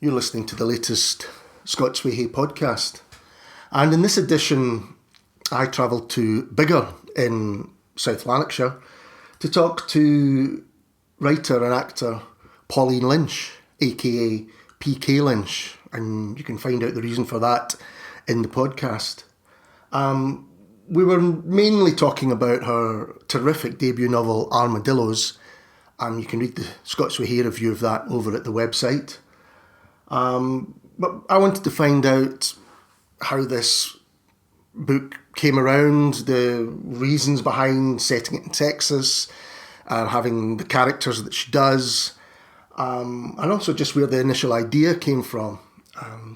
You're listening to the latest Scots Whay podcast. And in this edition, I travelled to Biggar in South Lanarkshire to talk to writer and actor Pauline Lynch, aka PK Lynch. And you can find out the reason for that in the podcast. We were mainly talking about her terrific debut novel, Armadillos. You can read the Scots Whay review of that over at the website. But I wanted to find out how this book came around, the reasons behind setting it in Texas, having the characters that she does, and also just where the initial idea came from.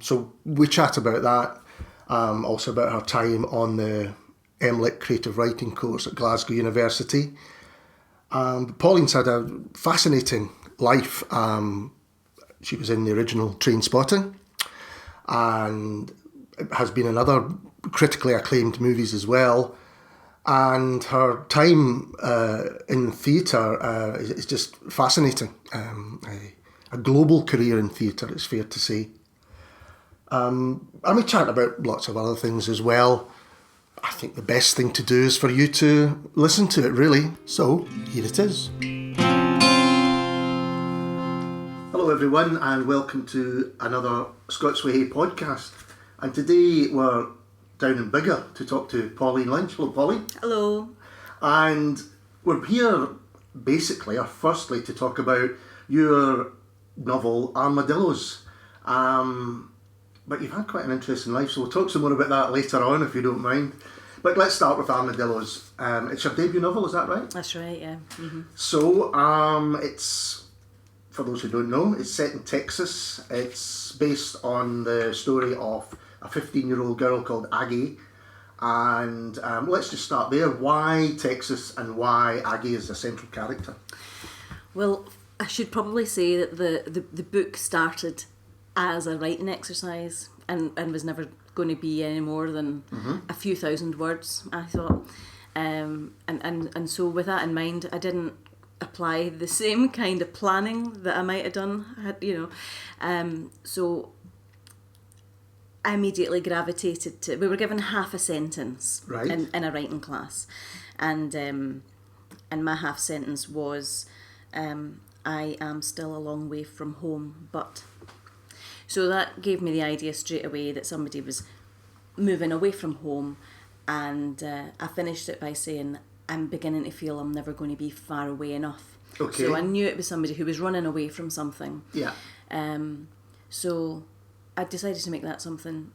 So we chat about that, also about her time on the MLIT Creative Writing course at Glasgow University. Pauline's had a fascinating life. She was in the original Trainspotting and has been in other critically acclaimed movies as well. And her time in theatre is just fascinating. A global career in theatre, it's fair to say. And we chat about lots of other things as well. I think the best thing to do is for you to listen to it, really. So, here it is. Hello everyone, and welcome to another Scots Whay podcast. And today we're down in Biggar to talk to Pauline Lynch. Hello, Pauline. Hello. And we're here basically, or firstly, to talk about your novel Armadillos. But you've had quite an interesting life, so we'll talk some more about that later on if you don't mind. But let's start with Armadillos. It's your debut novel, is that right? That's right, yeah. Mm-hmm. So, it's, for those who don't know, it's set in Texas. It's based on the story of a 15-year-old girl called Aggie. And let's just start there. Why Texas and why Aggie is a central character? Well, I should probably say that the book started as a writing exercise and was never going to be any more than a few thousand words, I thought. And so with that in mind, I didn't apply the same kind of planning that I might have done, so I immediately gravitated to, we were given half a sentence in a writing class, and my half sentence was, I am still a long way from home, but... So that gave me the idea straight away that somebody was moving away from home, and I finished it by saying, I'm beginning to feel I'm never going to be far away enough. Okay. So I knew it was somebody who was running away from something. Yeah. So I decided to make that something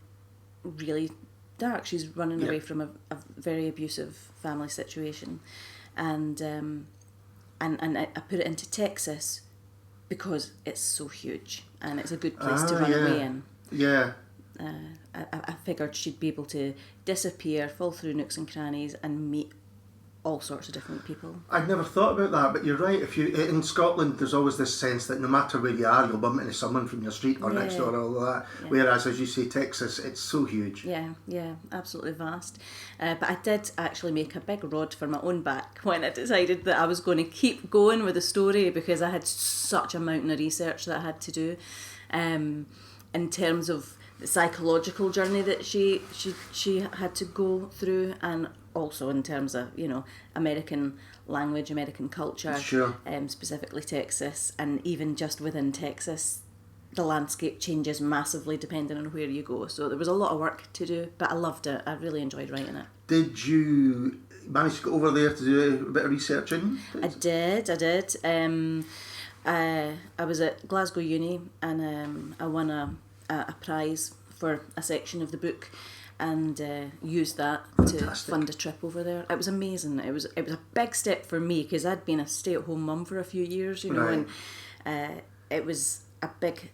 really dark. She's running away from a very abusive family situation, and I put it into Texas because it's so huge and it's a good place to run away in. Yeah. I figured she'd be able to disappear, fall through nooks and crannies, and meet all sorts of different people. I'd never thought about that, but you're right. If you in Scotland, there's always this sense that no matter where you are, you'll bump into someone from your street or next door, all of that. Yeah. Whereas, as you say, Texas, it's so huge. Yeah, absolutely vast. But I did actually make a big rod for my own back when I decided that I was going to keep going with the story, because I had such a mountain of research that I had to do, in terms of the psychological journey that she had to go through, and also in terms of, American language, American culture, sure. Specifically Texas, and even just within Texas, the landscape changes massively depending on where you go. So there was a lot of work to do, but I loved it. I really enjoyed writing it. Did you manage to go over there to do a bit of research in? I did. I was at Glasgow Uni, and I won a prize for a section of the book, and used that to fund a trip over there. It was amazing. It was a big step for me, because I'd been a stay-at-home mum for a few years, and it was a big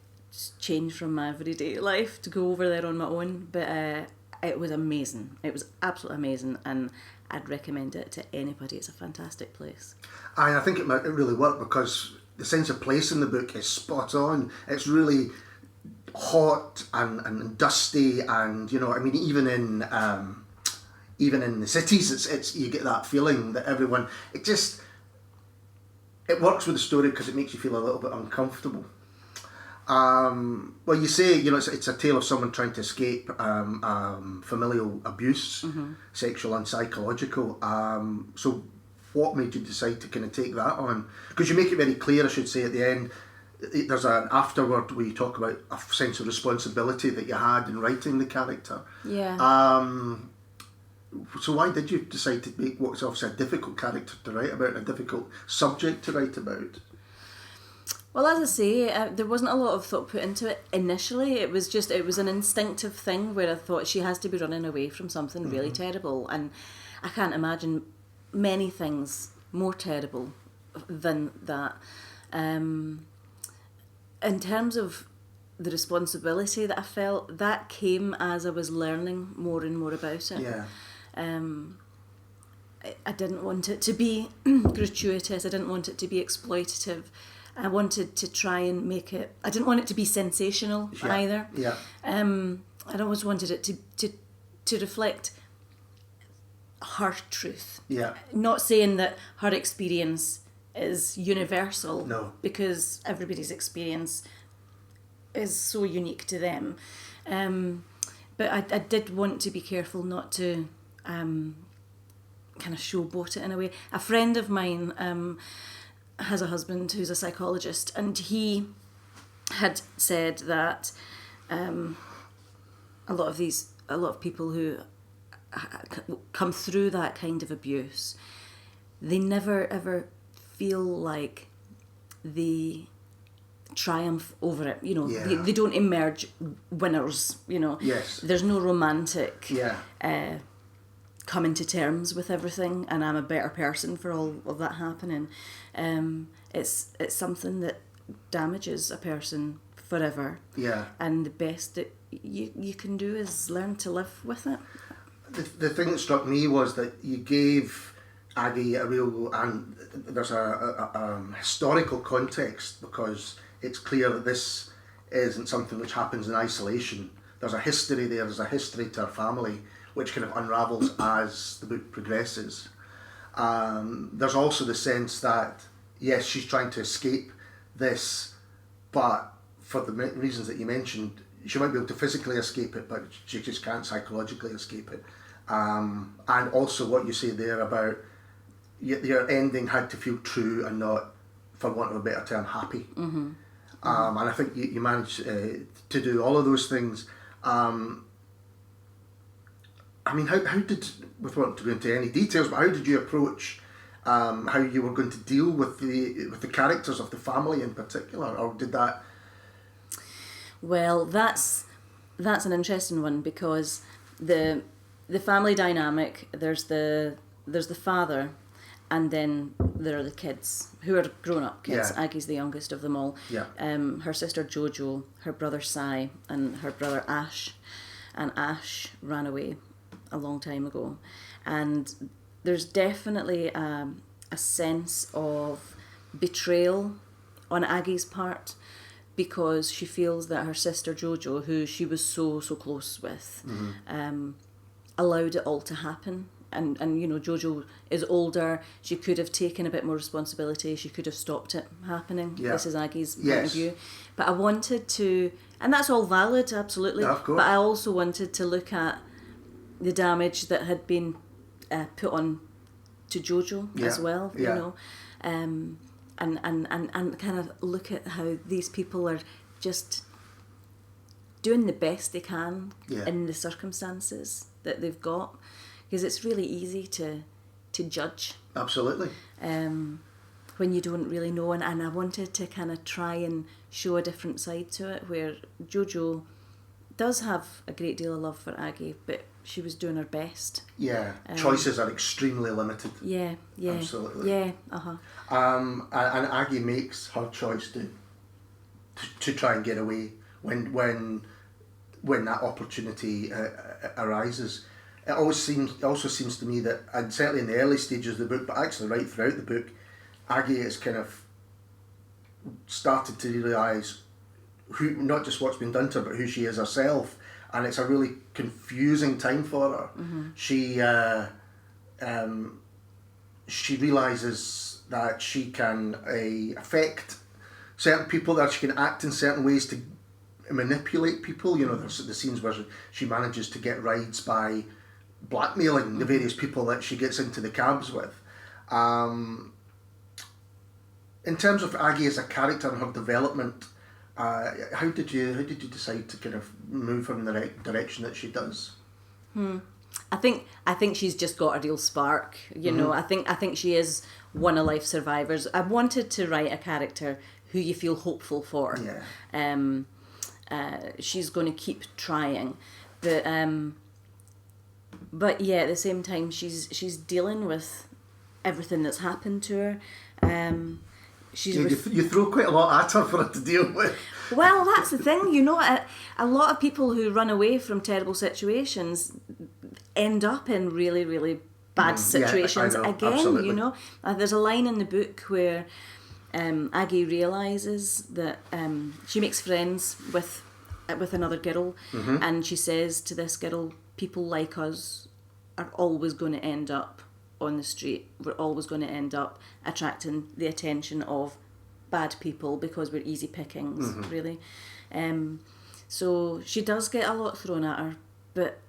change from my everyday life to go over there on my own. But it was amazing. It was absolutely amazing, and I'd recommend it to anybody. It's a fantastic place. I think it really worked, because the sense of place in the book is spot on. It's really hot and dusty, and even in the cities, it's you get that feeling that everyone, it works with the story because it makes you feel a little bit uncomfortable. Well, you say, it's a tale of someone trying to escape familial abuse, sexual and psychological. So what made you decide to kind of take that on? Because you make it very clear, I should say, at the end, there's an afterword where you talk about a sense of responsibility that you had in writing the character. Yeah. So why did you decide to make what's obviously a difficult character to write about, a difficult subject to write about? Well, as I say, there wasn't a lot of thought put into it initially. It was an instinctive thing where I thought she has to be running away from something really terrible, and I can't imagine many things more terrible than that. In terms of the responsibility that I felt, that came as I was learning more and more about it. Yeah. I didn't want it to be gratuitous. I didn't want it to be exploitative. I wanted to try and make it. I didn't want it to be sensational either. Yeah. I always wanted it to reflect her truth. Yeah. Not saying that her experience is universal. No. Because everybody's experience is so unique to them. But I did want to be careful not to kind of showboat it in a way. A friend of mine has a husband who's a psychologist, and he had said that a lot of people who come through that kind of abuse, they never ever feel like they triumph over it. They don't emerge winners. Yes. There's no romantic Yeah. coming to terms with everything and I'm a better person for all of that happening. It's something that damages a person forever. Yeah. And the best that you can do is learn to live with it. The thing that struck me was that you gave Aggie a real, and there's a historical context, because it's clear that this isn't something which happens in isolation. There's a history there, there's a history to her family, which kind of unravels as the book progresses. There's also the sense that, yes, she's trying to escape this, but for the reasons that you mentioned, she might be able to physically escape it, but she just can't psychologically escape it. And also what you say there about your ending had to feel true and not, for want of a better term, happy. Mm-hmm. And I think you managed to do all of those things. I mean, how did, without to go into any details, but how did you approach how you were going to deal with the characters of the family in particular, or did that? Well, that's an interesting one, because the family dynamic, there's the father, and then there are the kids who are grown-up kids. Yeah. Aggie's the youngest of them all. Yeah. Her sister Jojo, her brother Sai, and her brother Ash. And Ash ran away a long time ago. And there's definitely a sense of betrayal on Aggie's part, because she feels that her sister Jojo, who she was so close with, allowed it all to happen. And Jojo is older. She could have taken a bit more responsibility. She could have stopped it happening. Yeah. This is Aggie's point Yes. of view. But I wanted to, and that's all valid, absolutely. Yeah, of course. But I also wanted to look at the damage that had been put on to Jojo as well. Yeah. And kind of look at how these people are just doing the best they can in the circumstances that they've got. Because it's really easy to judge. Absolutely. When you don't really know. And I wanted to kind of try and show a different side to it, where Jojo does have a great deal of love for Aggie, but she was doing her best. Yeah. Choices are extremely limited. Yeah. Absolutely. Yeah, And Aggie makes her choice to try and get away when that opportunity arises. It also seems to me that, and certainly in the early stages of the book, but actually right throughout the book, Aggie has kind of started to realise who, not just what's been done to her, but who she is herself, and it's a really confusing time for her. Mm-hmm. She realises that she can affect certain people that she can act in certain ways to manipulate people. You know, there's the scenes where she manages to get rides by blackmailing the various people that she gets into the cabs with. In terms of Aggie as a character and her development, how did you decide to kind of move her in the direction that she does? I think she's just got a real spark. You know, I think she is one of life's survivors. I wanted to write a character who you feel hopeful for. Yeah. She's going to keep trying, but yeah, at the same time, she's dealing with everything that's happened to her. You throw quite a lot at her for her to deal with. Well, that's the thing, you know. A lot of people who run away from terrible situations end up in really, really bad situations again. Absolutely. You know. There's a line in the book where Aggie realizes that she makes friends with another girl, and she says to this girl, "People like us are always going to end up on the street. We're always going to end up attracting the attention of bad people because we're easy pickings, really." So she does get a lot thrown at her, but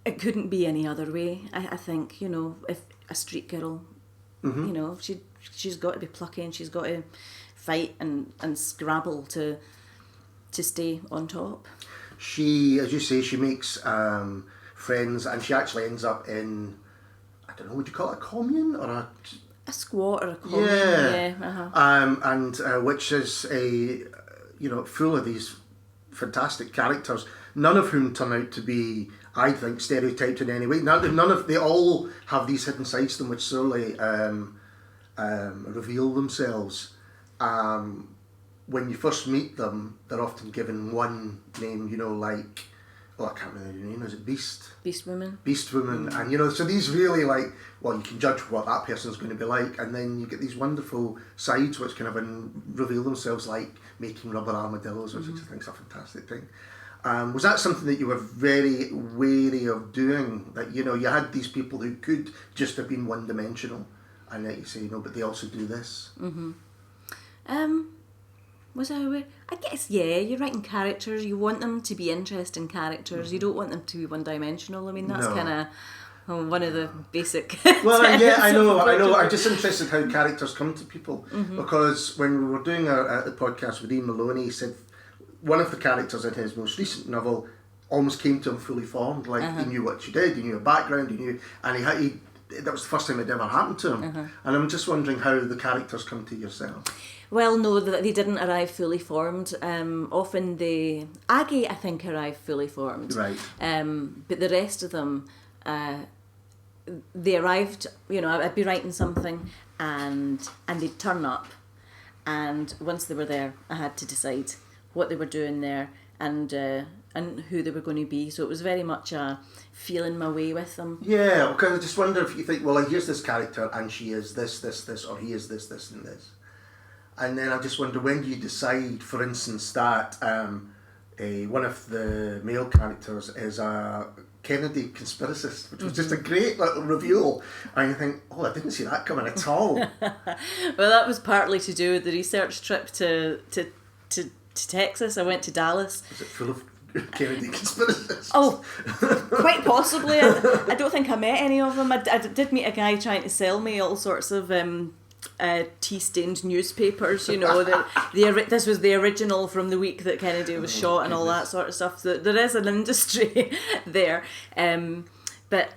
it couldn't be any other way. I think, you know, if a street girl, you know, she's got to be plucky and she's got to fight and scrabble to stay on top. She, as you say, she makes friends, and she actually ends up in, I don't know, would you call it a commune or a squat or a commune? Yeah. And which is full of these fantastic characters, none of whom turn out to be, I think, stereotyped in any way. They all have these hidden sides to them which slowly reveal themselves. When you first meet them, they're often given one name, you know, like, I can't remember your name, is it Beast? Beast Woman. Beast Woman. And, you know, so these really, like, well, you can judge what that person's going to be like, and then you get these wonderful sides which kind of reveal themselves, like making rubber armadillos, which I think is a fantastic thing. Was that something that you were very wary of doing? That, you know, you had these people who could just have been one-dimensional, and yet you say, no, but they also do this. Was I aware? I guess, yeah, you're writing characters, you want them to be interesting characters, you don't want them to be one-dimensional. I mean, that's kind of one of the basic Well, yeah, I know. I'm just interested how characters come to people, because when we were doing the podcast with Ian Maloney, he said one of the characters in his most recent novel almost came to him fully formed, like he knew what she did, he knew her background, and he that was the first time it ever happened to him. And I'm just wondering how the characters come to yourself. Well, no, they didn't arrive fully formed. Often Aggie, I think, arrived fully formed. Right. But the rest of them, they arrived, you know, I'd be writing something and they'd turn up, and once they were there, I had to decide what they were doing there and who they were going to be. So it was very much a feeling my way with them. Yeah, because I just wonder if you think, well, here's this character and she is this, or he is this, and this. And then I just wonder, when do you decide, for instance, that one of the male characters is a Kennedy conspiracist, which was just a great little reveal, and you think, I didn't see that coming at all. Well, that was partly to do with the research trip to Texas. I went to Dallas. Was it full of Kennedy conspiracists? Oh, quite possibly. I don't think I met any of them. I did meet a guy trying to sell me all sorts of tea-stained newspapers, you know. This was the original from the week that Kennedy was shot and all that sort of stuff. So there is an industry there. But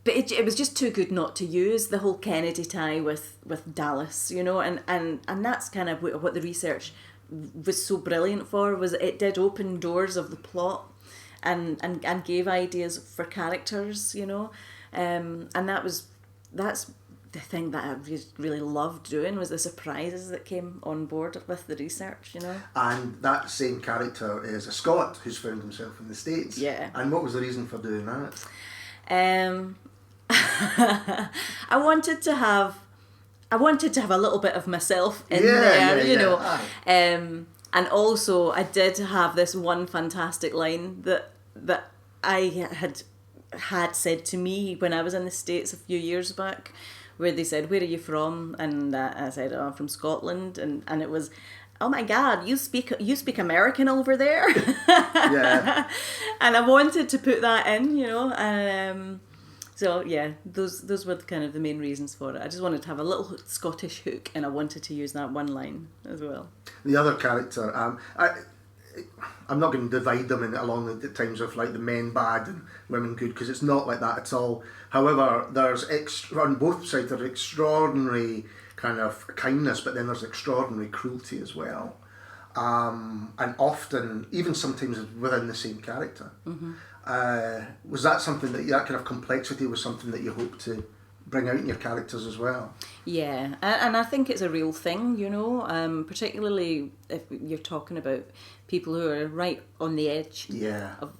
it was just too good not to use, the whole Kennedy tie with Dallas, you know. And that's kind of what the research was so brilliant for, was it did open doors of the plot and gave ideas for characters, you know. And that's the thing that I really loved doing, was the surprises that came on board with the research, you know. And that same character is a Scot who's found himself in the States. Yeah. And what was the reason for doing that? I wanted to have a little bit of myself in there, you know. And also I did have this one fantastic line that I had said to me when I was in the States a few years back, where they said, "Where are you from?" And I said, "Oh, I'm from Scotland," and it was, "Oh my God, you speak American over there." Yeah. And I wanted to put that in, you know. So yeah, those were kind of the main reasons for it. I just wanted to have a little Scottish hook, and I wanted to use that one line as well. The other character, I'm not going to divide them along the times of like the men bad and women good, because it's not like that at all. However, there's on both sides there's extraordinary kind of kindness, but then there's extraordinary cruelty as well, and often even sometimes within the same character. Mm-hmm. Was that something that kind of complexity was something that you hope to bring out in your characters as well? Yeah, and I think it's a real thing, you know, particularly if you're talking about people who are right on the edge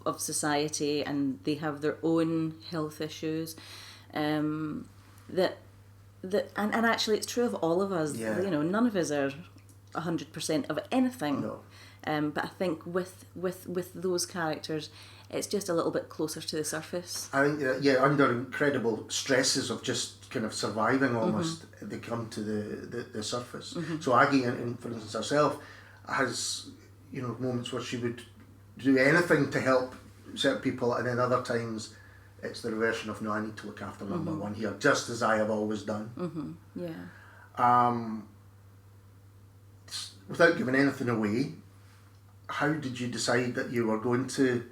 of society and they have their own health issues. And actually it's true of all of us. Yeah. You know, none of us are 100% of anything. No. But I think with those characters, it's just a little bit closer to the surface. I think, under incredible stresses of just kind of surviving almost, they come to the surface. Mm-hmm. So Aggie, for instance, herself, has, you know, moments where she would do anything to help certain people, and then other times it's the reversion of, no, I need to look after number one here, just as I have always done. Mm-hmm. Yeah. Without giving anything away, how did you decide that you were going to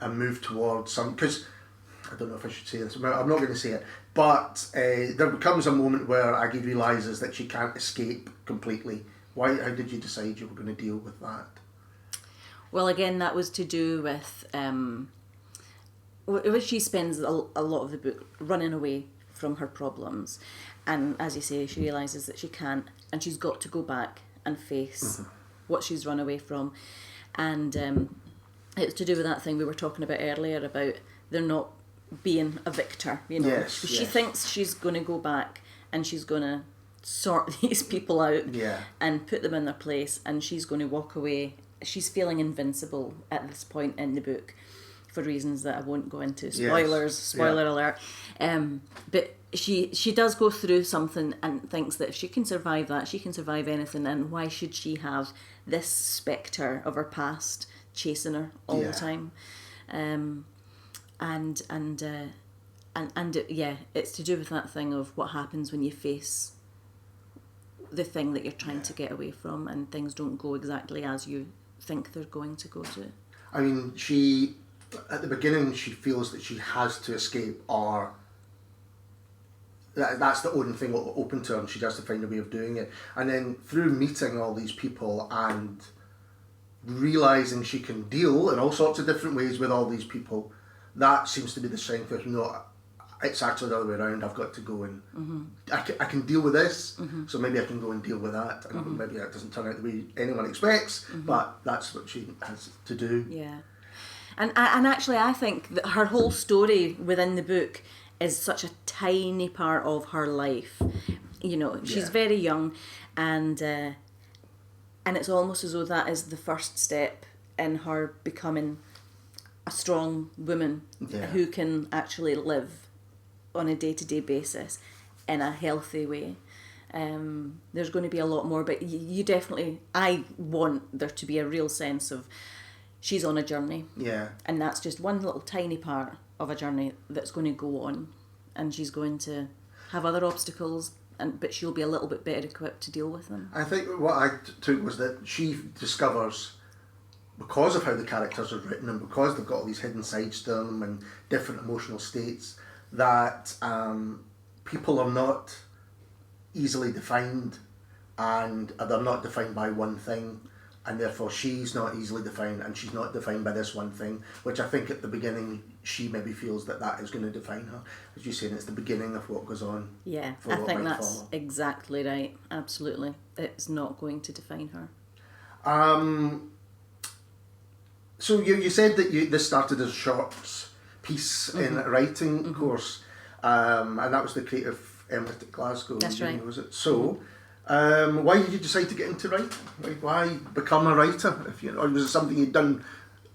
move towards some, because I don't know if I should say this, I'm not going to say it, but there becomes a moment where Aggie realises that she can't escape completely. How did you decide you were going to deal with that? Well, again, that was to do with, she spends a lot of the book running away from her problems, and as you say, she realises that she can't, and she's got to go back and face what she's run away from. And it's to do with that thing we were talking about earlier about there not being a victor, you know. Yes, so she thinks she's going to go back and she's going to sort these people out and put them in their place, and she's going to walk away. She's feeling invincible at this point in the book for reasons that I won't go into. Spoiler alert. But she does go through something and thinks that if she can survive that, she can survive anything, and why should she have this spectre of her past chasing her all the time? It's to do with that thing of what happens when you face the thing that you're trying to get away from, and things don't go exactly as you think they're going to go to. I mean, at the beginning she feels that she has to escape, or that's the only thing open to her, and she has to find a way of doing it. And then through meeting all these people and realising she can deal in all sorts of different ways with all these people, that seems to be the strength of, no, it's actually the other way around. I've got to go and I can deal with this, so maybe I can go and deal with that, and maybe that doesn't turn out the way anyone expects, but that's what she has to do. Yeah. And actually I think that her whole story within the book is such a tiny part of her life. You know, she's very young, and it's almost as though that is the first step in her becoming a strong woman who can actually live on a day-to-day basis in a healthy way. There's going to be a lot more, but you definitely, I want there to be a real sense of she's on a journey. Yeah. And that's just one little tiny part of a journey that's going to go on, and she's going to have other obstacles, but she'll be a little bit better equipped to deal with them. I think what I took was that she discovers, because of how the characters are written and because they've got all these hidden sides to them and different emotional states, that people are not easily defined, and they're not defined by one thing, and therefore she's not easily defined, and she's not defined by this one thing, which I think at the beginning she maybe feels that is going to define her. As you said, it's the beginning of what goes on. Yeah, I think that's exactly right. Absolutely. It's not going to define her. So you said that this started as a short piece in a writing course, and that was the Creative Emirates at Glasgow. That's right. Was it? So, why did you decide to get into writing? Why become a writer? Or was it something you'd done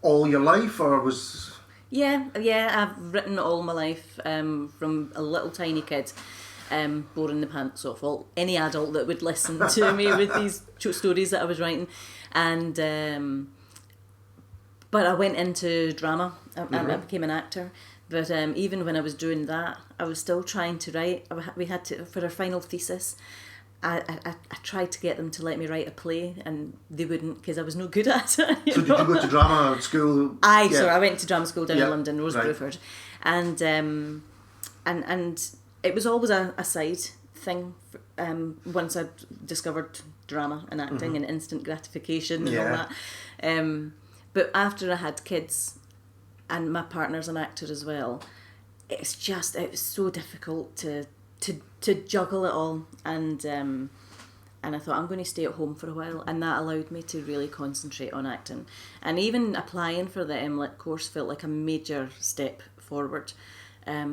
all your life, or was? Yeah, I've written all my life, from a little tiny kid. boring the pants off any adult that would listen to me with these stories that I was writing. And but I went into drama. I became an actor. But even when I was doing that, I was still trying to write. We had to, for our final thesis, I tried to get them to let me write a play, and they wouldn't, because I was no good at it. So did you go to drama school? So I went to drama school down in London, Rose Bruford, and it was always a side thing. Once I discovered drama and acting and instant gratification and all that, but after I had kids, and my partner's an actor as well, it was so difficult to juggle it all, and I thought, I'm going to stay at home for a while, and that allowed me to really concentrate on acting. And even applying for the MLIT course felt like a major step forward. I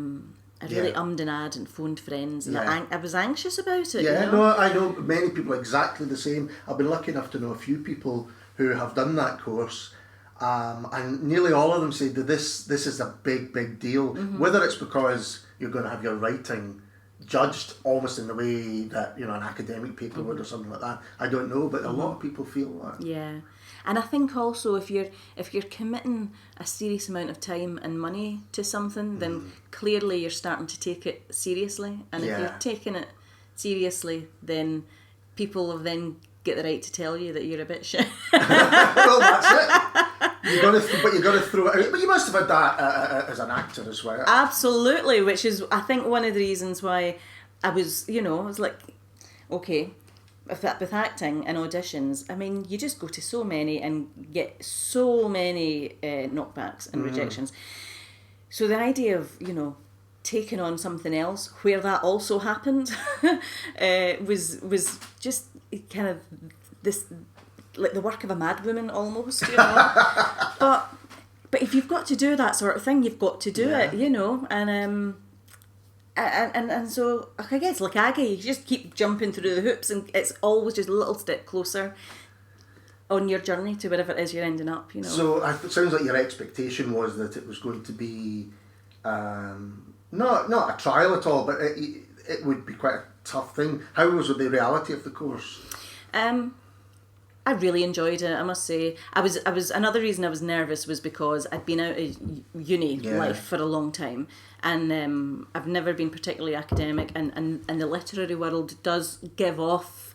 really ummed and ahed and phoned friends, and I was anxious about it. Yeah, you know? no, I know many people exactly the same. I've been lucky enough to know a few people who have done that course, and nearly all of them say that this is a big deal. Whether it's because you're going to have your writing judged almost in the way that, an academic paper would or something like that, I don't know, but a lot of people feel that. Yeah, and I think also if you're committing a serious amount of time and money to something, then clearly you're starting to take it seriously. And if you're taking it seriously, then people will then get the right to tell you that you're a bit shit. Well, that's it. You got to throw it out. But you must have had that as an actor as well. Absolutely, which is, I think, one of the reasons why I was like, okay, with acting and auditions, I mean, you just go to so many and get so many knockbacks and rejections. So the idea of, taking on something else where that also happened was just kind of this, like the work of a madwoman almost, but if you've got to do that sort of thing, you've got to do it, and so I guess like Aggie, you just keep jumping through the hoops, and it's always just a little step closer on your journey to wherever it is you're ending up, So it sounds like your expectation was that it was going to be not a trial at all, but it would be quite a tough thing. How was the reality of the course? I really enjoyed it, I must say. I was another reason I was nervous was because I'd been out of uni life for a long time, and I've never been particularly academic, and the literary world does give off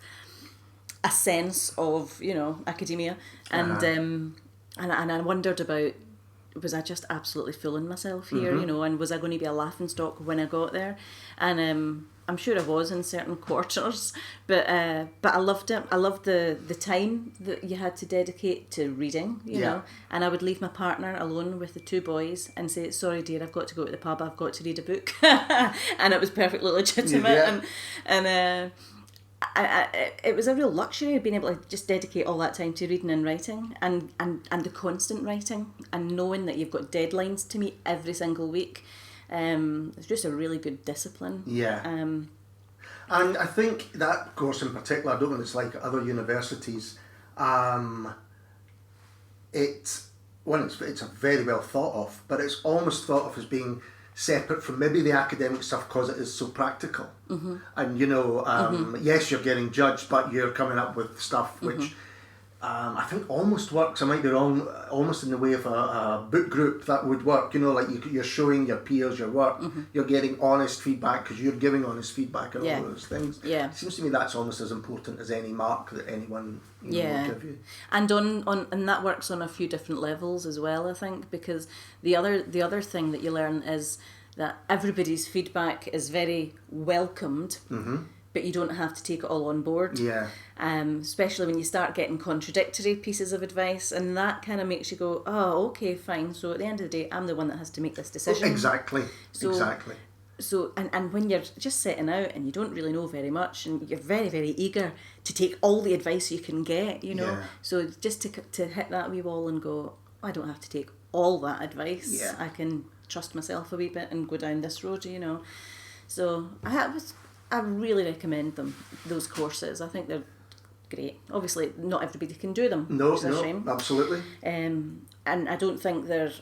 a sense of, academia, and I wondered about, was I just absolutely fooling myself here, and was I going to be a laughingstock when I got there? And I'm sure I was in certain quarters, but I loved it. I loved the time that you had to dedicate to reading, you know. And I would leave my partner alone with the two boys and say, "Sorry, dear, I've got to go to the pub. I've got to read a book," and it was perfectly legitimate. And it was a real luxury being able to just dedicate all that time to reading and writing, and the constant writing, and knowing that you've got deadlines to meet every single week. It's just a really good discipline. And I think that course in particular, I don't know if it's like at other universities, it's a very well thought of, but it's almost thought of as being separate from maybe the academic stuff because it is so practical. And yes, you're getting judged, but you're coming up with stuff which I think almost works, I might be wrong, almost in the way of a book group that would work, like you're showing your peers your work, you're getting honest feedback because you're giving honest feedback and all those things. It seems to me that's almost as important as any mark that anyone will give you. And and that works on a few different levels as well, I think, because the other thing that you learn is that everybody's feedback is very welcomed, but you don't have to take it all on board. Especially when you start getting contradictory pieces of advice, and that kind of makes you go, oh, okay, fine. So at the end of the day, I'm the one that has to make this decision. Exactly. So, and when you're just setting out and you don't really know very much, and you're very, very eager to take all the advice you can get, So just to hit that wee wall and go, oh, I don't have to take all that advice. I can trust myself a wee bit and go down this road, So I really recommend those courses. I think they're great. Obviously, not everybody can do them. No, which is a shame. Absolutely. And I don't think they're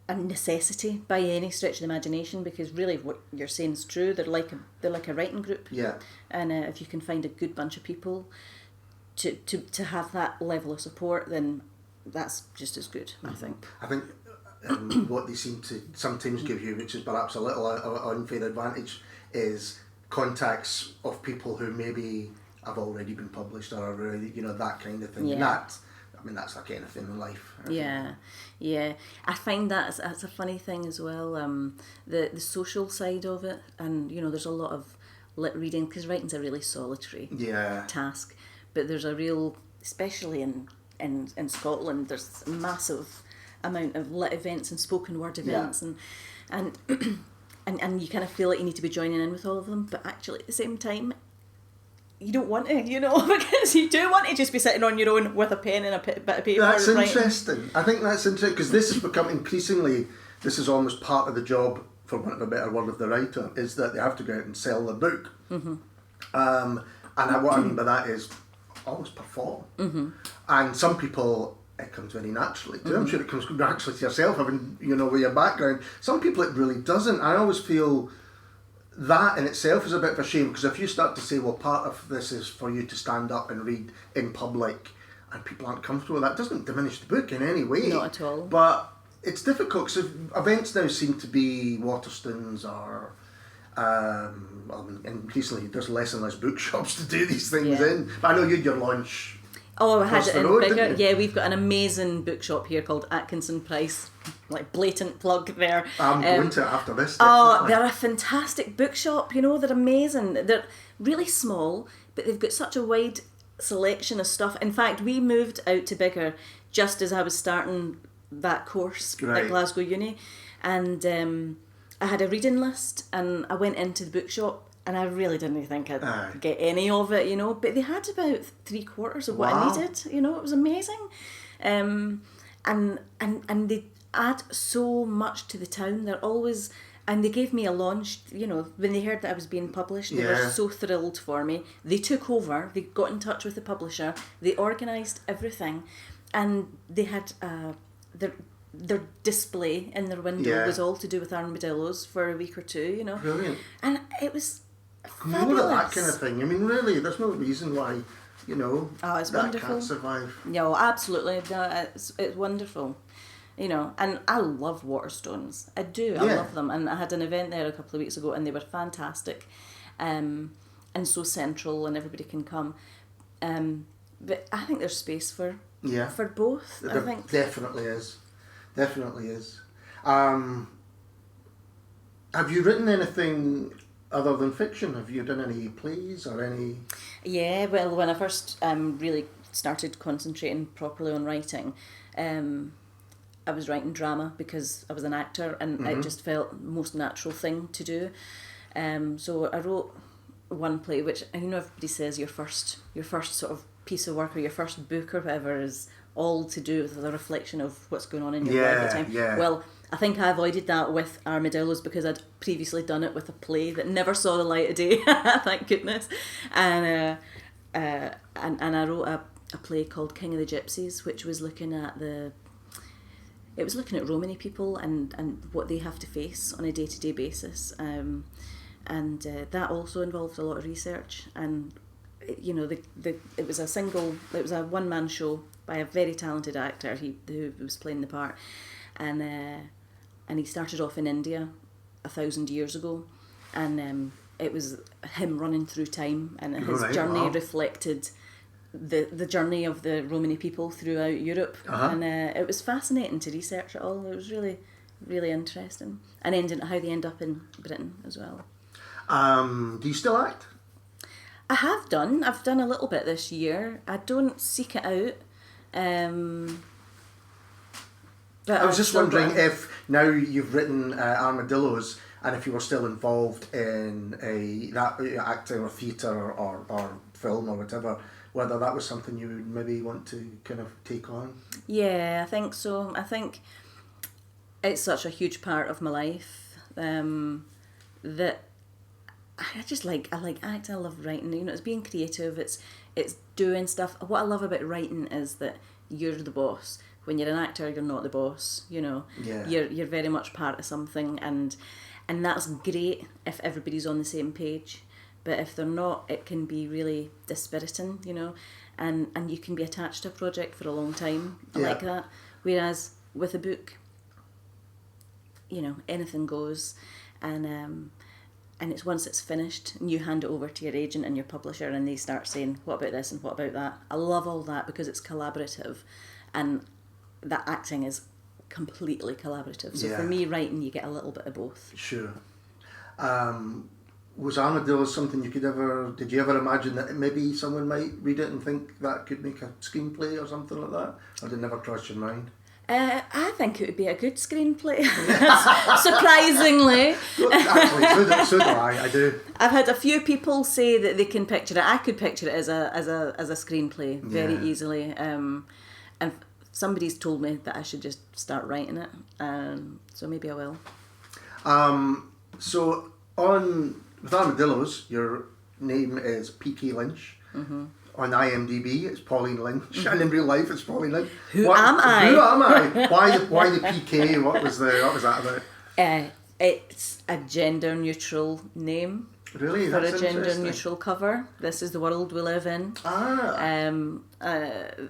a necessity by any stretch of the imagination, because really what you're saying is true. They're like a writing group. Yeah. And if you can find a good bunch of people to have that level of support, then that's just as good, I think. I think what they seem to sometimes give you, which is perhaps a little unfair advantage, is contacts of people who maybe have already been published or are already, that kind of thing. Yeah. And that's like anything in life. Yeah. I find that's a funny thing as well. The social side of it, and there's a lot of lit reading, because writing's a really solitary task. But there's a real, especially in Scotland, there's a massive amount of lit events and spoken word events, and you kind of feel like you need to be joining in with all of them. But actually, at the same time, you don't want to, because you do want to just be sitting on your own with a pen and a bit of paper. That's interesting. I think that's interesting, because this has become increasingly, this is almost part of the job, for want of a better word, of the writer, is that they have to go out and sell the book. Mm-hmm. And what I mean by that is almost perform. Mm-hmm. And some people, it comes very naturally to. I'm sure it comes naturally to yourself, having, with your background. Some people it really doesn't. I always feel that in itself is a bit of a shame, because if you start to say, well, part of this is for you to stand up and read in public, and people aren't comfortable with that, doesn't diminish the book in any way. Not at all. But it's difficult, because events now seem to be Waterstones or increasingly there's less and less bookshops to do these things in. But I know you had your launch. Oh, I had across it the in road, bigger. didn't you? Yeah, we've got an amazing bookshop here called Atkinson Price. Like blatant plug there. I'm going to it after this. Oh, Definitely. they're a fantastic bookshop. They're amazing. They're really small, but they've got such a wide selection of stuff. In fact, we moved out to bigger just as I was starting that course at Glasgow Uni, and I had a reading list, and I went into the bookshop, and I really didn't think I'd get any of it, but they had about 3/4 of what I needed. It was amazing, and they add so much to the town. They're always, and they gave me a launch. When they heard that I was being published, they were so thrilled for me. They took over. They got in touch with the publisher. They organised everything, and they had their display in their window was all to do with armadillos for a week or two. Brilliant. And it was fabulous. More of that kind of thing. I mean, really, there's no reason why it's that wonderful. can't survive. No, absolutely. No, it's wonderful. And I love Waterstones. I do. I love them. And I had an event there a couple of weeks ago, and they were fantastic, and so central, and everybody can come. But I think there's space for both. There I think definitely is. Definitely is. Have you written anything other than fiction? Have you done any plays or any? Yeah, well, when I first really started concentrating properly on writing, I was writing drama because I was an actor, and it just felt the most natural thing to do. So I wrote one play, which everybody says your first sort of piece of work or your first book or whatever is all to do with the reflection of what's going on in your life at the time. Yeah. Well, I think I avoided that with Armadillos because I'd previously done it with a play that never saw the light of day, thank goodness. And I wrote a play called King of the Gypsies, which was looking at Romany people and what they have to face on a day-to-day basis. And that also involved a lot of research, and it was a one-man show by a very talented actor who was playing the part, and he started off in India 1,000 years ago, and it was him running through time, and his journey reflected the journey of the Romany people throughout Europe, and it was fascinating to research it all. It was really, really interesting, and how they end up in Britain as well. Do you still act? I have done. I've done a little bit this year. I don't seek it out. But I was just wondering if now you've written Armadillos, and if you were still involved in acting or theatre or film or whatever, whether that was something you would maybe want to kind of take on. Yeah, I think so. I think it's such a huge part of my life that I like acting. I love writing. It's being creative. It's doing stuff. What I love about writing is that you're the boss. when you're an actor, you're not the boss, you know. Yeah. You're very much part of something, and that's great if everybody's on the same page. But if they're not, it can be really dispiriting, you know, and you can be attached to a project for a long time like that. Whereas with a book, you know, anything goes, and it's once it's finished, and you hand it over to your agent and your publisher, and they start saying, what about this and what about that? I love all that because it's collaborative, and that acting is completely collaborative. So for me, writing, you get a little bit of both. Sure. Was Armadillos something did you ever imagine that maybe someone might read it and think that could make a screenplay or something like that? Or did it never cross your mind? I think it would be a good screenplay. Surprisingly. Actually, so do I do. I've had a few people say that they can picture it. I could picture it as a screenplay very easily. And somebody's told me that I should just start writing it. So maybe I will. So with Armadillos, your name is P.K. Lynch. Mm-hmm. On IMDb, it's Pauline Lynch, mm-hmm. and in real life, it's Pauline Lynch. Who am I? Why the PK? What was that about? It's a gender neutral name. Really, for that's a gender neutral cover. This is the world we live in. I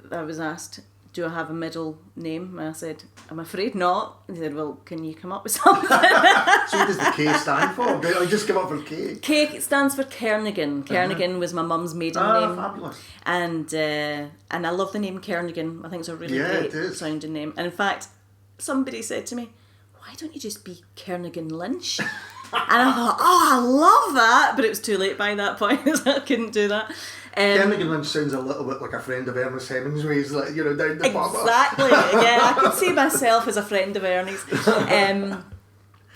was asked, do I have a middle name? And I said, I'm afraid not. And he said, well, can you come up with something? So what does the K stand for? I just come up with K. K stands for Kernigan. Kernigan was my mum's maiden name. Fabulous. And I love the name Kernigan. I think it's a really great sounding name. And in fact, somebody said to me, why don't you just be Kernigan Lynch? And I thought, I love that. But it was too late by that point, so I couldn't do that. Kernigan Lynch sounds a little bit like a friend of Ernest Hemingway's, like, you know, down the pub. Exactly, yeah, I could see myself as a friend of Ernie's.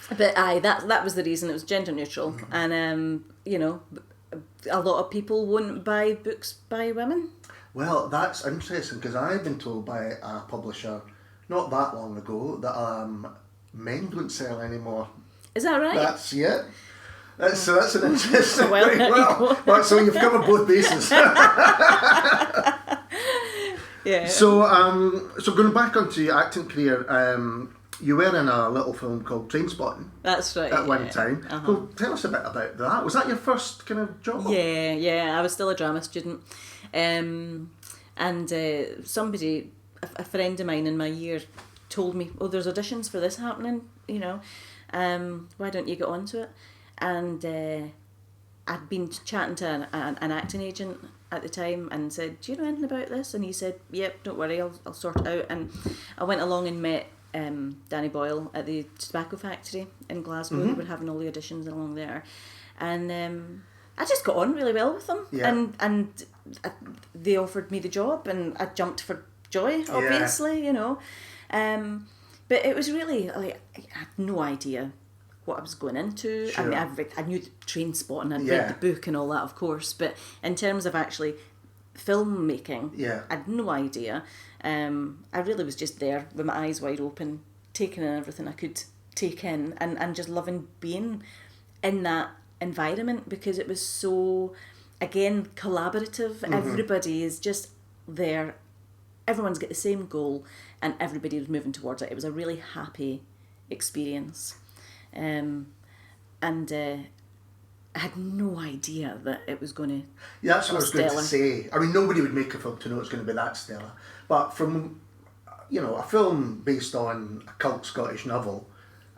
But that was the reason. It was gender neutral, and you know, a lot of people won't buy books by women. Well, that's interesting because I've been told by a publisher not that long ago that men don't sell anymore. Is that right? That's So that's an interesting well, so you've covered both bases. Yeah. So going back onto your acting career, you were in a little film called Trainspotting. That's right. At one time. Uh-huh. So tell us a bit about that. Was that your first kind of job? Yeah. I was still a drama student, and somebody, a friend of mine in my year, told me, "Oh, there's auditions for this happening. You know, why don't you get onto it?" And I'd been chatting to an acting agent at the time and said, "Do you know anything about this?" And he said, "Yep, don't worry, I'll sort it out." And I went along and met Danny Boyle at the tobacco factory in Glasgow. Mm-hmm. We were having all the auditions along there, and I just got on really well with them. Yeah. And they offered me the job, and I jumped for joy, obviously, you know. But it was really, like, I had no idea what I was going into. Sure. I mean, I knew the Trainspotting, I'd read the book and all that, of course, but in terms of actually filmmaking, I had no idea. I really was just there with my eyes wide open, taking in everything I could take in, and just loving being in that environment because it was so, again, collaborative. Mm-hmm. Everybody is just there. Everyone's got the same goal and everybody was moving towards it. It was a really happy experience. And I had no idea that it was going to that's what I was going to say. I mean, nobody would make a film to know it's going to be that stellar. But from, you know, a film based on a cult Scottish novel,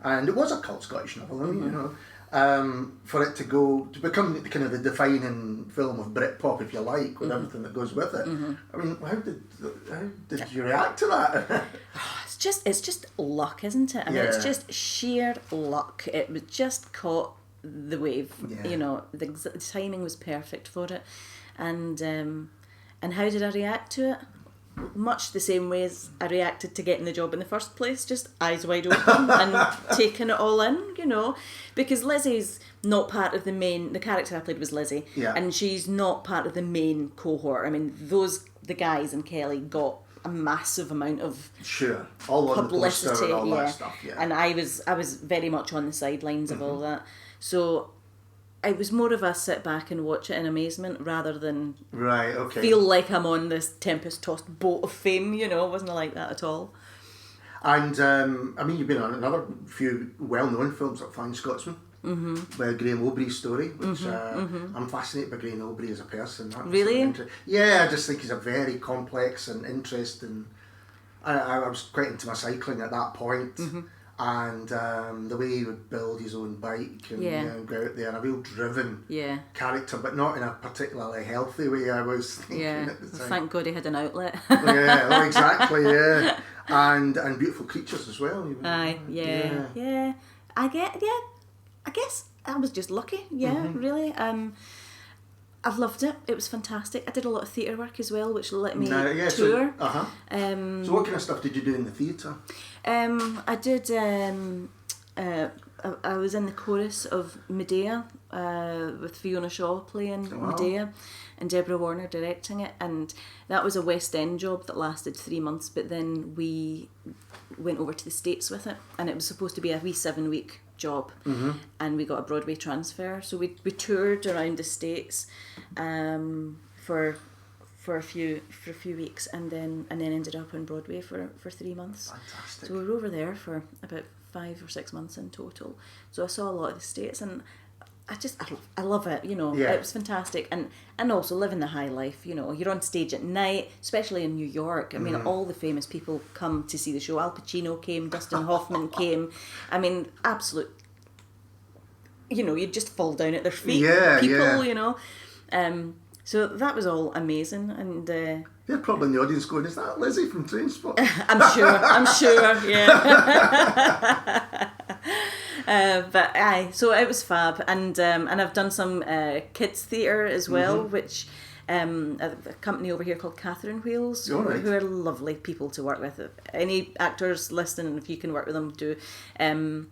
and it was a cult Scottish novel, I mean, you know, for it to become kind of the defining film of Britpop, if you like, with everything that goes with it. Mm-hmm. I mean, how did you react to that? It's just luck, isn't it? I mean, it's just sheer luck. It was just caught the wave. Yeah. You know, the timing was perfect for it, and how did I react to it? Much the same way as I reacted to getting the job in the first place, just eyes wide open and taking it all in, you know, because Lizzie's not part of the character I played was Lizzie, and she's not part of the main cohort. I mean, the guys and Kelly got a massive amount of all publicity, on the poster and all that stuff, and I was very much on the sidelines of all that. So it was more of a sit back and watch it in amazement rather than Right, okay. feel like I'm on this tempest-tossed boat of fame, you know. It wasn't like that at all. And, I mean, you've been on another few well-known films like Flying Scotsman, by Graham Aubrey's story, which I'm fascinated by Graham Aubrey as a person. That was Really? Yeah, I just think he's a very complex and interesting... I was quite into my cycling at that point, and the way he would build his own bike and go out there, and a real driven character, but not in a particularly healthy way, I was thinking at the time. Thank God he had an outlet. Yeah, well, exactly, yeah. And beautiful creatures as well. Aye, yeah. I guess I was just lucky, really. I've loved it. It was fantastic. I did a lot of theatre work as well, which let me tour. So what kind of stuff did you do in the theatre? I did. I was in the chorus of Medea with Fiona Shaw playing Medea, and Deborah Warner directing it. And that was a West End job that lasted 3 months. But then we went over to the States with it, and it was supposed to be a wee 7-week job, and we got a Broadway transfer, so we toured around the States for a few weeks, and then ended up on Broadway for 3 months. Fantastic. So we were over there for about 5 or 6 months in total. So I saw a lot of the States, and I love it, you know. It was fantastic, and also living the high life, you know. You're on stage at night, especially in New York. I mean, all the famous people come to see the show. Al Pacino came, Dustin Hoffman came. I mean, absolute, you know, you'd just fall down at their feet. You know. So that was all amazing, and they're probably in the audience going, "Is that Lizzie from Trainspotting?" I'm sure, yeah. But aye, so it was fab, and I've done some kids theatre as well, which a company over here called Catherine Wheels, who are lovely people to work with. Any actors listening, if you can work with them, do. And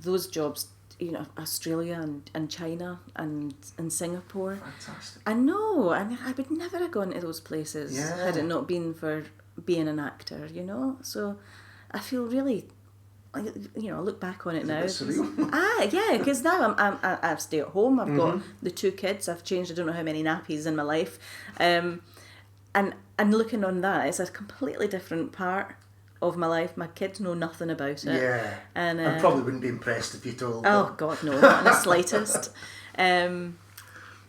those jobs, you know, Australia and China and Singapore. Fantastic. I know, and I would never have gone to those places had it not been for being an actor, you know. So I feel really, you know, I look back on it now. Surreal. Because now I stay at home. I've got the 2 kids. I've changed I don't know how many nappies in my life, and looking on that, it's a completely different part of my life. My kids know nothing about it. Yeah, and I probably wouldn't be impressed if you told them. Oh God, no, not in the slightest. And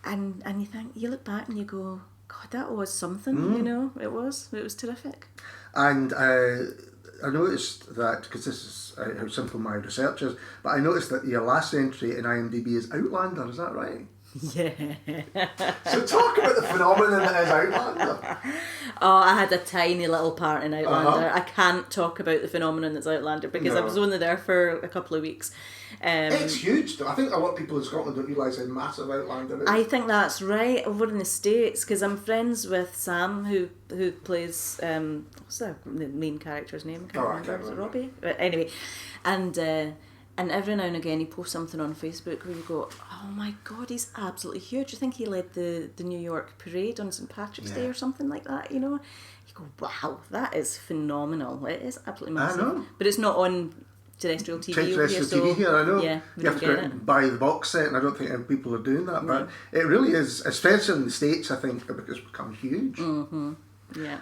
you think, you look back and you go, God, that was something. You know, it was terrific. And I noticed that, because this is how simple my research is, but I noticed that your last entry in IMDb is Outlander. Is that right? Yeah. So talk about the phenomenon that is Outlander. Oh, I had a tiny little part in Outlander. I can't talk about the phenomenon that's Outlander because I was only there for a couple of weeks. It's huge though. I think a lot of people in Scotland don't realise how massive Outlander is. I think that's right, over in the States, because I'm friends with Sam, who plays what's the main character's name? I can't remember. Is it Robbie? But anyway, and every now and again he posts something on Facebook where you go, oh my God, he's absolutely huge. I think he led the New York parade on St. Patrick's Day or something like that, you know. You go, wow, that is phenomenal. It is absolutely massive. I know. But it's not on terrestrial TV over here. TV here, I know. Yeah, you have to go out and buy the box set, and I don't think people are doing that. But it really is, especially in the States, I think, because it's become huge. Yeah.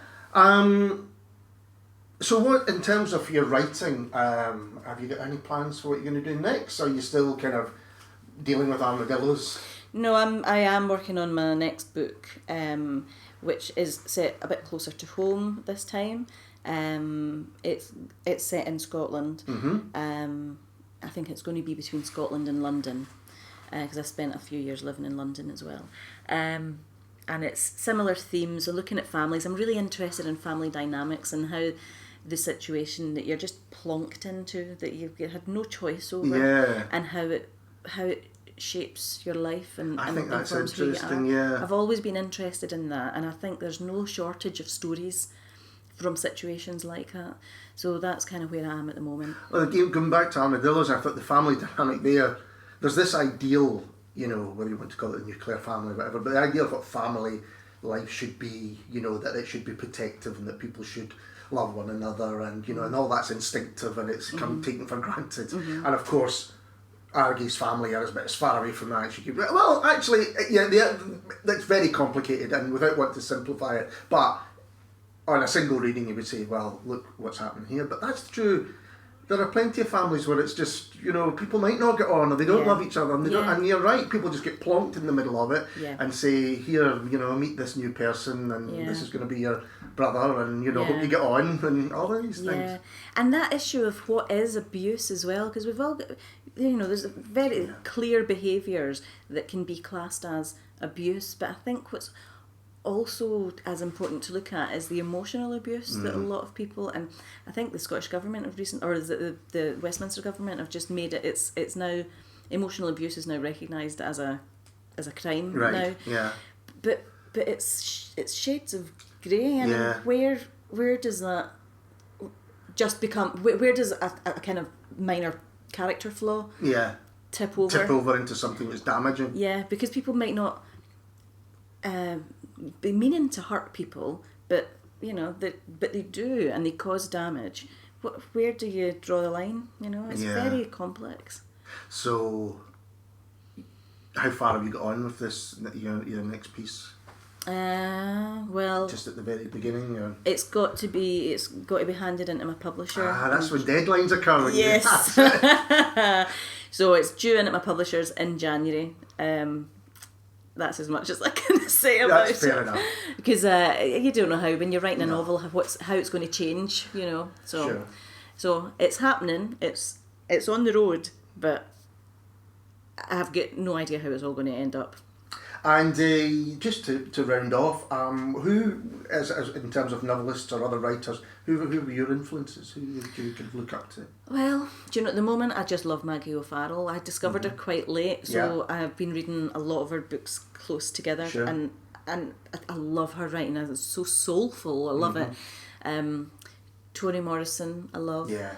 So what, in terms of your writing, have you got any plans for what you're going to do next? Are you still kind of dealing with Armadillos? No, I am working on my next book, which is set a bit closer to home this time. It's set in Scotland. I think it's going to be between Scotland and London, because I spent a few years living in London as well. And it's similar themes, so looking at families. I'm really interested in family dynamics and how the situation that you're just plonked into, that you've had no choice over, and how it shapes your life and I think that's informs who you interesting. are. Yeah, I've always been interested in that, and I think there's no shortage of stories from situations like that. So that's kind of where I am at the moment. Well, again, going back to Armadillos, I thought the family dynamic there's this ideal, you know, whether you want to call it a nuclear family or whatever, but the idea of what family life should be, you know, that it should be protective and that people should love one another, and you know, and all that's instinctive and it's taken for granted. And of course, Argy's family are as far away from that as you could. Well, actually, yeah, that's very complicated, and without wanting to simplify it, but on a single reading you would say, well, look what's happening here. But that's true. There are plenty of families where it's just, people might not get on, or they don't love each other, and they don't. And you're right, people just get plonked in the middle of it and say, here, meet this new person, and this is going to be your brother, and hope you get on, and all these things. Yeah, and that issue of what is abuse as well, because we've all got, there's very clear behaviours that can be classed as abuse, but I think what's also as important to look at is the emotional abuse that a lot of people, and I think the Scottish government of the Westminster government have just made it. It's now, emotional abuse is now recognised as a crime now. Yeah. But it's shades of grey. I mean, where does that just become? Where does a kind of minor character flaw tip over into something that's damaging? Yeah, because people might not be meaning to hurt people, but but they do, and they cause damage. Where do you draw the line? It's very complex. So, how far have you got on with this? Your next piece? Well, just at the very beginning. Or? It's got to be handed into my publisher. That's when deadlines occur. Yes. So it's due in at my publishers in January. That's as much as I can say about it. That's fair enough. Because you don't know how, when you're writing a novel, how it's going to change, So it's happening, it's on the road, but I've got no idea how it's all going to end up. And just to round off, who, as in terms of novelists or other writers, who were your influences? Who you could look up to? Well, at the moment I just love Maggie O'Farrell. I discovered her quite late, so I've been reading a lot of her books close together, and I love her writing. It's so soulful. I love it. Toni Morrison, I love. Yeah.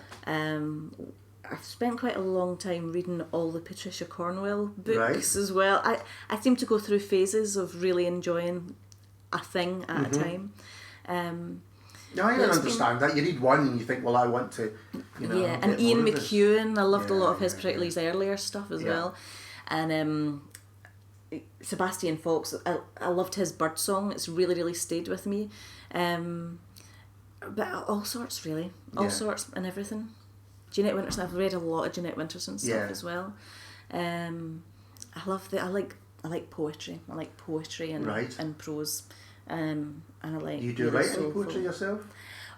I've spent quite a long time reading all the Patricia Cornwell books as well. I seem to go through phases of really enjoying a thing at a time. I can understand that. You read one and you think, well, I want to, and Ian McEwan, I loved a lot of his, particularly his earlier stuff as well. And Sebastian Faulks, I loved his Birdsong. It's really, really stayed with me. But all sorts, really. All sorts and everything. Jeanette Winterson, I've read a lot of Jeanette Winterson stuff as well. I like poetry. I like poetry and prose. And I like. You do write any poetry yourself?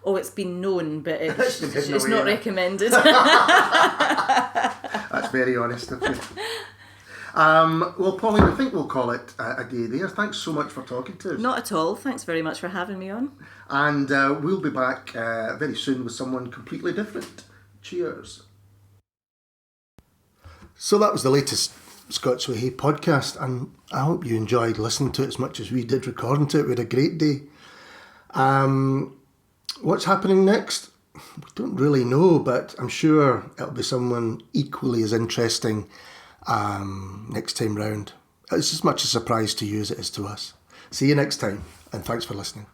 Oh, it's been known, but it's not recommended. That's very honest of you. Well, Pauline, I think we'll call it a day there. Thanks so much for talking to us. Not at all. Thanks very much for having me on. And we'll be back very soon with someone completely different. Cheers. So that was the latest Scots Whay podcast, and I hope you enjoyed listening to it as much as we did recording to it. We had a great day. What's happening next? We don't really know, but I'm sure it'll be someone equally as interesting next time round. It's as much a surprise to you as it is to us. See you next time, and thanks for listening.